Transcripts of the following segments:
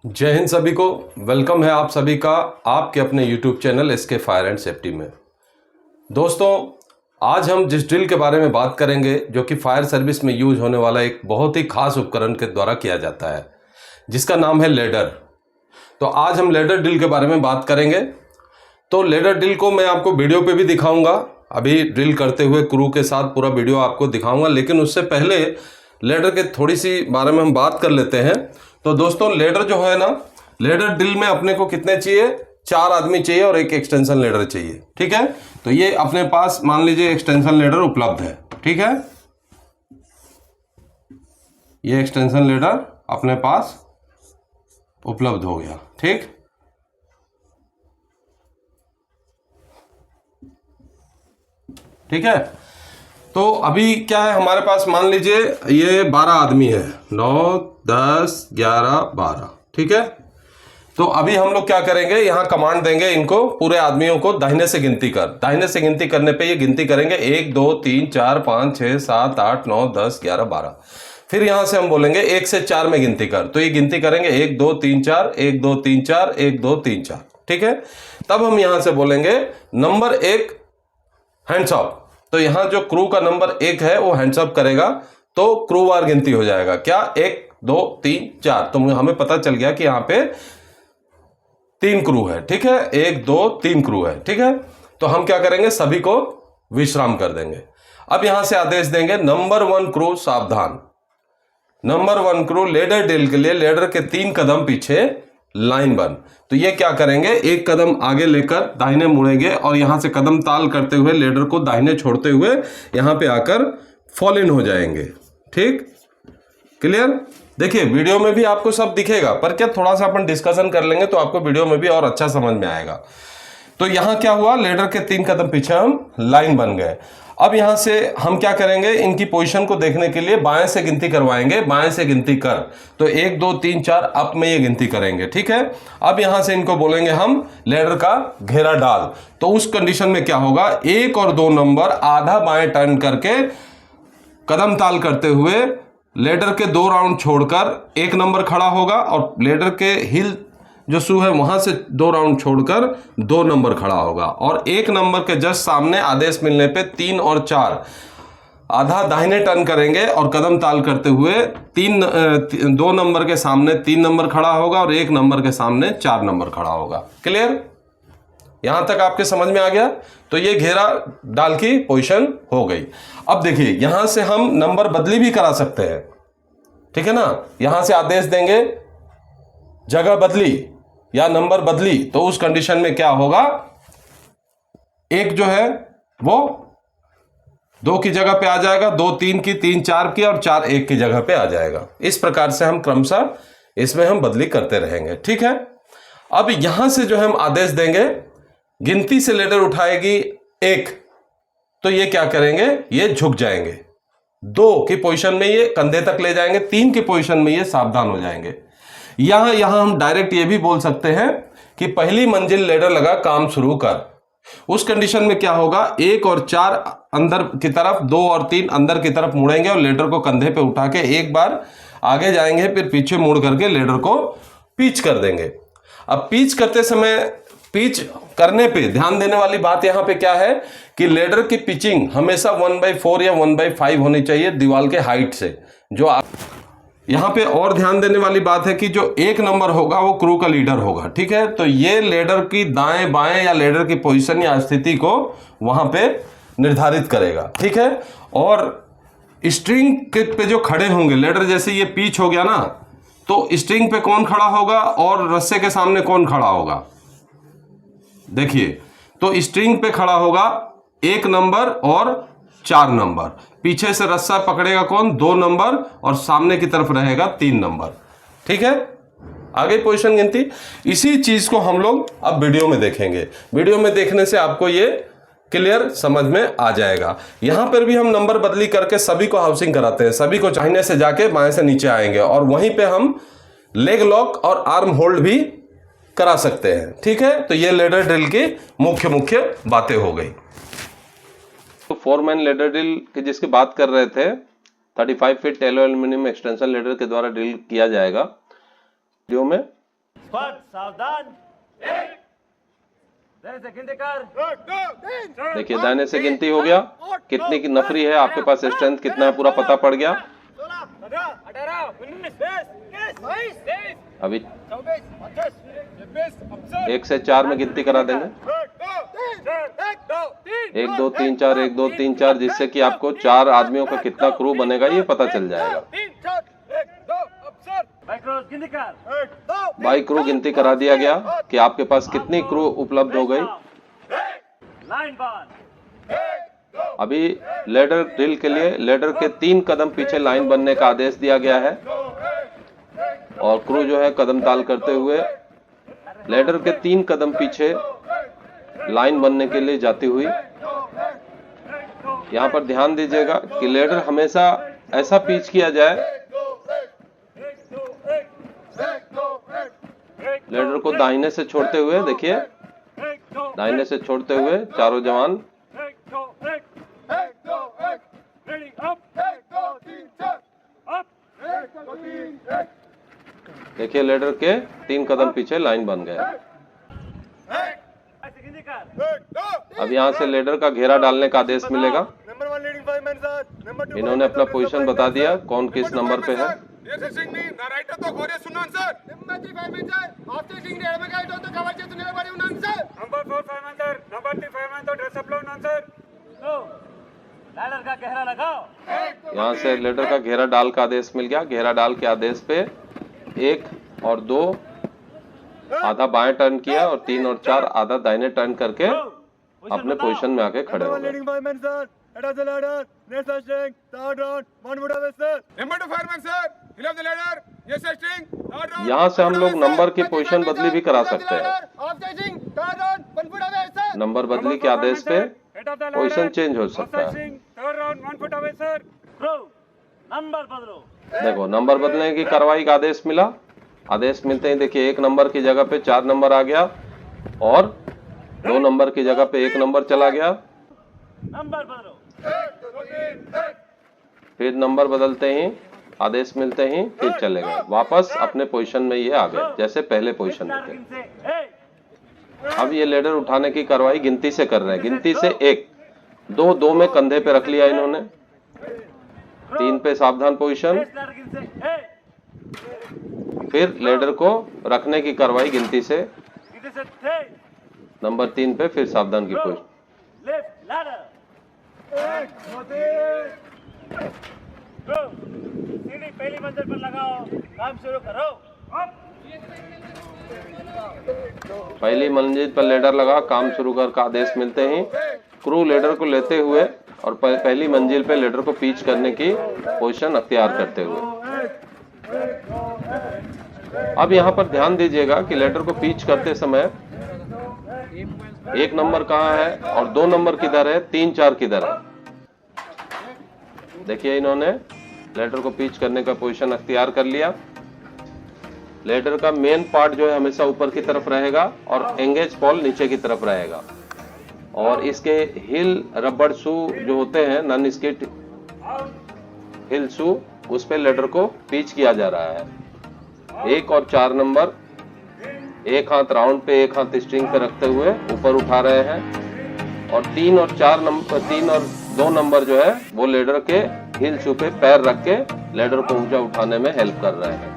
जय हिंद सभी को। वेलकम है आप सभी का आपके अपने YouTube channel SK fire and safety में। दोस्तों, आज हम जिस ड्रिल के बारे में बात करेंगे जो कि फायर सर्विस में यूज होने वाला एक बहुत ही खास उपकरण के द्वारा किया जाता है, जिसका नाम है लेडर। तो आज हम लेडर ड्रिल के बारे में बात करेंगे। तो लेडर ड्रिल को मैं आपको वीडियो पे भी दिखाऊंगा, अभी ड्रिल करते हुए क्रू के साथ पूरा वीडियो आपको दिखाऊंगा, लेकिन उससे पहले लेडर के थोड़ी सी बारे में हम बात कर लेते हैं। तो दोस्तों, लेडर जो है ना, लेडर ड्रिल में अपने को कितने चाहिए? 4 आदमी चाहिए और एक एक्सटेंशन लेडर चाहिए। ठीक है, तो ये अपने पास मान लीजिए एक्सटेंशन लेडर उपलब्ध है। ठीक है, ये एक्सटेंशन लेडर अपने पास उपलब्ध हो गया। ठीक, ठीक है। तो अभी क्या है हमारे पास, मान लीजिए ये 12 आदमी है, 9 10 11 12। ठीक है, तो अभी हम लोग क्या करेंगे, यहाँ कमांड देंगे इनको, पूरे आदमियों को दाहिने से गिनती कर। दाहिने से गिनती करने पे ये गिनती करेंगे 1 2 3 4 5 6 7 8 9 10 11 12। फिर यहाँ से हम बोलेंगे 1 से 4 में गिनती कर, तो ये गिनती करेंगे 1 2 3 4 1 2 3 4 1 2 3 4। ठीक है, तब हम यहाँ से बोलेंगे नंबर 1 हैंड्स अप। तो यहां जो क्रू का नंबर 1 है वो हैंड्स अप करेगा, तो क्रू वार गिनती हो जाएगा। क्या? 1 2 3 4। तो हमें पता चल गया कि यहां पे 3 क्रू है। ठीक है, 1 2 3 क्रू है। ठीक है, तो हम क्या करेंगे, सभी को विश्राम कर देंगे। अब यहां से आदेश देंगे नंबर 1 क्रू सावधान। नंबर 1 क्रू लेडर ड्रिल के लिए लेडर के 3 कदम पीछे लाइन बन। तो ये क्या करेंगे, एक कदम आगे लेकर दाहिने मुड़ेंगे और यहां से कदम ताल करते हुए लेडर को दाहिने छोड़ते हुए यहां पे आकर फॉल इन हो जाएंगे। ठीक, क्लियर? देखिए वीडियो में भी आपको सब दिखेगा, पर क्या थोड़ा सा अपन डिस्कशन कर लेंगे तो आपको वीडियो में भी और अच्छा समझ में आएगा। तो यहां क्या हुआ, लेडर के 3 कदम पीछे हम लाइन बन गए। अब यहां से हम क्या करेंगे, इनकी पोजीशन को देखने के लिए बाएं से गिनती करवाएंगे। बाएं से गिनती कर, तो 1 2 3 4 अप में ये गिनती करेंगे। ठीक है, अब यहां से इनको बोलेंगे हम लेडर का घेरा डाल। तो उस कंडीशन में क्या होगा, 1 और 2 नंबर आधा बाएं टर्न करके कदम ताल करते हुए लेडर के 2 राउंड छोड़कर 1 नंबर खड़ा होगा और लेडर के हिल जो शू है वहां से 2 राउंड छोड़कर 2 नंबर खड़ा होगा। और 1 नंबर के जस्ट सामने आदेश मिलने पे 3 और 4 आधा दाहिने टर्न करेंगे और कदम ताल करते हुए 2 नंबर के सामने 3 नंबर खड़ा होगा और 1 नंबर के सामने 4 नंबर खड़ा होगा। क्लियर? यहां तक आपके समझ में आ गया? तो ये घेरा डाल की पोजीशन हो गई। अब देखिए यहां से हम नंबर बदली भी करा सकते हैं। ठीक है ना, यहां से आदेश देंगे जगह बदली या नंबर बदली, तो उस कंडीशन में क्या होगा, 1 जो है वो 2 की जगह पे आ जाएगा, 2 3 की, 3 4 की और 4 1 की जगह पे आ जाएगा। इस प्रकार से हम क्रमशः इसमें हम बदली करते रहेंगे। ठीक है, अब यहां से जो हम आदेश देंगे, गिनती से लेडर उठाएगी 1, तो ये क्या करेंगे, ये झुक जाएंगे। 2 की पोजीशन में ये कंधे तक ले जाएंगे, 3 की पोजीशन में ये सावधान हो जाएंगे। यहां हम डायरेक्ट ये भी बोल सकते हैं कि पहली मंजिल लेडर लगा, काम शुरू कर। उस कंडीशन में क्या होगा, 1 और 4 अंदर की तरफ, 2 और 3 अंदर की तरफ मुड़ेंगे और लेडर को कंधे पे उठा के एक बार आगे जाएंगे, फिर पीछे मुड़ करके लेडर को पिच कर देंगे। अब पिच करते समय, पिच करने पे ध्यान देने वाली बात यहां पे क्या है कि लेडर की पिचिंग हमेशा 1/4 या 1/5 होनी चाहिए दीवार के हाइट से। जो यहां पे और ध्यान देने वाली बात है कि जो 1 नंबर होगा वो क्रू का लीडर होगा। ठीक है, तो ये लेडर की दाएं बाएं या लेडर की पोजीशन या स्थिति को वहां पे निर्धारित करेगा। ठीक है, और स्ट्रिंग के पे जो खड़े होंगे लेडर, जैसे ये पिच हो गया ना, तो स्ट्रिंग पे कौन खड़ा होगा और रस्से के सामने कौन खड़ा होगा, देखिए, तो स्ट्रिंग पे खड़ा होगा 1 नंबर और 4 नंबर, पीछे से रस्सा पकड़ेगा कौन, 2 नंबर, और सामने की तरफ रहेगा 3 नंबर। ठीक है, आगे पोजीशन गिनती। इसी चीज को हम लोग अब वीडियो में देखेंगे। वीडियो में देखने से आपको ये क्लियर समझ में आ जाएगा। यहां पर भी हम नंबर बदली करके सभी को हाउसिंग कराते हैं। सभी को दाहिने से जाके बाएं से नीचे आएंगे और वहीं पे हम लेग लॉक और आर्म होल्ड भी करा सकते हैं। ठीक है, तो ये लेडर ड्रिल की मुख्य बातें हो गई। तो 4 मैन लेडर ड्रिल की जिसकी बात कर रहे थे, 35 फीट एलो एल्यूमिनियम एक्सटेंशन लेडर के द्वारा ड्रिल किया जाएगा। वीडियो में स्क्वाड सावधान। दाहिने से गिनती कर। देखिए दाहिने से गिनती हो गया, कितनी की नफरी है, आपके पास स्ट्रेंथ कितना है पूरा पता पड़ गया। 18 अभी 1 से 4 में गिनती करा देंगे। 1 2 3 4 1 2 3 4, जिससे कि आपको 4 आदमियों का कितना क्रू बनेगा ये पता चल जाएगा। बाई क्रू गिनती करा दिया गया कि आपके पास कितनी क्रू उपलब्ध हो गई। अभी लेडर ड्रिल के लिए लेडर के 3 कदम पीछे लाइन बनने का आदेश दिया गया है और क्रू जो है कदम ताल करते हुए लेडर के 3 कदम पीछे लाइन बनने के लिए जाती हुई। यहाँ पर ध्यान दीजिएगा कि लेडर हमेशा ऐसा पिच किया जाए, लेडर को दाहिने से छोड़ते हुए, देखिए दाहिने से छोड़ते हुए चारों जवान देखिए लेडर के 3 कदम पीछे लाइन बन गए। अब यहाँ से लेडर का घेरा डालने का आदेश मिलेगा। इन्होंने अपना पोजीशन बता दिया, कौन किस नंबर पे है। यहाँ से लेडर का घेरा डाल का आदेश मिल गया। घेरा डाल के आदेश पे 1 और 2 आधा बाएं टर्न किया और 3 और 4 आधा दाहिने टर्न करके अपने पोजीशन में आके खड़े हो गए। यहाँ से हम लोग नंबर की पोजीशन बदली भी करा सकते हैं। नंबर बदली के आदेश पे पोजीशन चेंज हो सकता है। देखो नंबर बदलने की कार्रवाई का आदेश मिला। आदेश मिलते ही देखिए 1 नंबर की जगह पे 4 नंबर आ गया और 2 नंबर की जगह पे 1 नंबर चला गया। नंबर बदलो। फिर नंबर बदलते ही आदेश मिलते ही फिर चले गए वापस अपने पोजीशन में, ये आ गए जैसे पहले पोजीशन में थे। अब ये लेडर उठाने की कार्रवाई गिनती से कर रहे हैं। गिनती से 1 2 2 में कंधे पे रख लिया इन्होंने, 3 पे सावधान पोजीशन, फिर लेडर को रखने की कार्रवाई गिनती से नंबर 3 पे, फिर सावधान की पोजीशन। पहली मंजिल पर लगाओ, काम शुरू करो। पहली मंजिल पर लेडर लगा, काम शुरू कर का आदेश मिलते ही क्रू लेडर को लेते हुए और पहली मंजिल पे लेडर को पिच करने की पोजीशन अख्तियार करते हुए। अब यहाँ पर ध्यान दीजिएगा कि लेडर को पिच करते समय 1 नंबर कहाँ है और 2 नंबर किधर है, 3 4 किधर है। देखिए इन्होंने लेडर को पिच करने का पोजीशन अख्तियार कर लिया। लेडर का मेन पार्ट जो है हमेशा ऊपर की तरफ रहेगा और एंगेज पॉल नीचे की तरफ रहेगा और इसके हिल रबड़ शू जो होते हैं, नन स्किट हिल शू, उस पे लेडर को पिच किया जा रहा है। 1 और 4 नंबर एक हाथ राउंड पे, एक हाथ स्ट्रिंग पे रखते हुए ऊपर उठा रहे हैं और 3 और 4 नंबर 3 और 2 नंबर जो है वो लेडर के हिल शू पे पैर रख के लेडर को ऊंचा उठाने में हेल्प कर रहे हैं।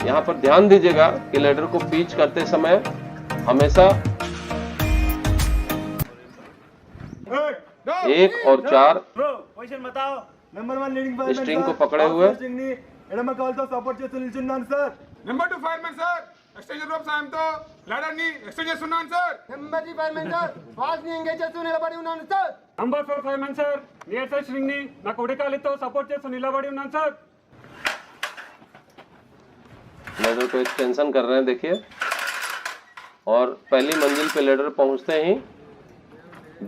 यहाँ पर ध्यान दीजिएगा कि लेडर को पिच करते समय हमेशा 1 और 4 पोजीशन बताओ। नंबर 1 लीडिंग फायरमैन स्ट्रिंग को पकड़े हुए, ఎడమ కాల్తో సపోర్ట్ చేస్తూ నిల్చున్నాను sir. Number 2 fireman sir, extension rope సాయంతో లాడర్ ని ఎక్స్టెండ్ చేస్తున్నాను sir. Number 3 fireman sir, fast ని ఎంగేజ్ చేస్తూ నిలబడి ఉన్నాను sir. Number 4 fireman sir, near side string ని నా కుడి కాలితో సపోర్ట్ చేస్తూ నిలబడి ఉన్నాను సార్। लेडर को एक्सटेंशन कर रहे हैं देखिए, और पहली मंजिल पे लेडर पहुंचते ही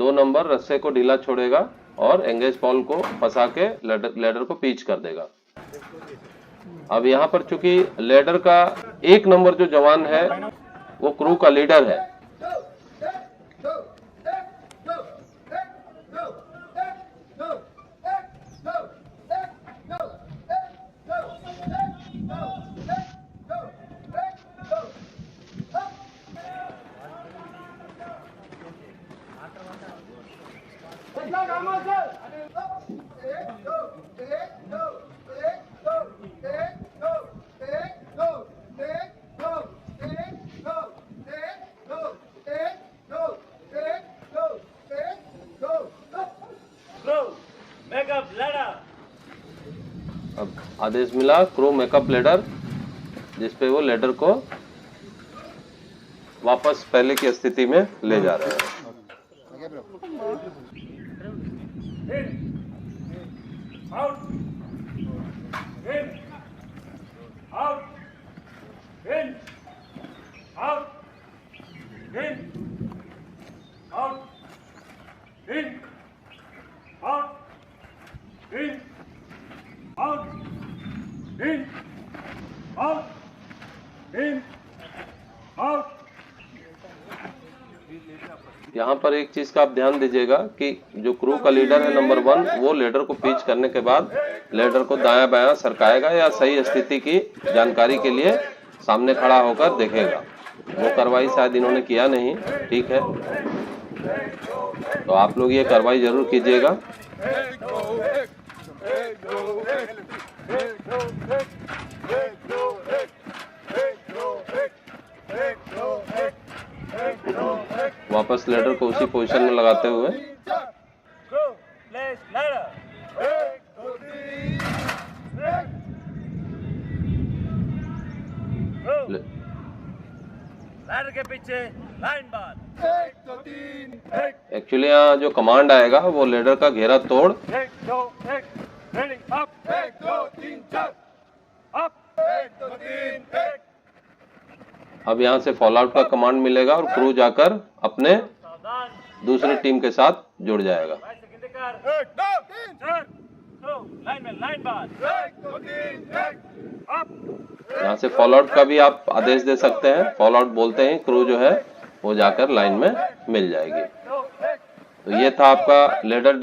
2 नंबर रस्से को ढीला छोड़ेगा और एंगेज पॉल को फंसा के लेडर को पिच कर देगा। अब यहाँ पर चूंकि लेडर का 1 नंबर जो जवान है वो क्रू का लीडर है, आदेश मिला क्रू मेकअप लेडर, जिसपे वो लेडर को वापस पहले की स्थिति में ले जा रहे हैं। Out. In. Out. In. Out. In. Out. In. Out. In. Out. In. Out. In. Out. यहाँ पर एक चीज का आप ध्यान दीजिएगा कि जो क्रू का लीडर है नंबर 1, वो लेडर को पिच करने के बाद लेडर को दायां बायां सरकाएगा या सही स्थिति की जानकारी के लिए सामने खड़ा होकर देखेगा। वो कार्रवाई शायद इन्होंने किया नहीं, ठीक है, तो आप लोग ये कार्रवाई जरूर कीजिएगा। वापस लेडर को उसी पोजीशन में लगाते हुए Crew, place ladder. Crew, ladder के पीछे लाइन बार। एक्चुअली यहाँ जो कमांड आएगा वो लेडर का घेरा तोड़ 1, 2, 1. Ready. Up. 1, 2, 3, 4. Up. 1, 2, 3, 1. अब यहाँ से फॉल आउट का कमांड मिलेगा और क्रू जाकर अपने सावधान। दूसरी टीम के साथ जुड़ जाएगा। 22 सेकंड कर। 1, 2, 3, 4. Crew, लाइन में लाइन बार। 1, 2, 3, 1. Up. यहाँ से फॉल आउट का भी आप आदेश दे सकते हैं। फॉल आउट बोलते हैं क्रू जो है वो जाकर लाइन में मिल जाएगी। 2, 1. तो ये था आपका लेडर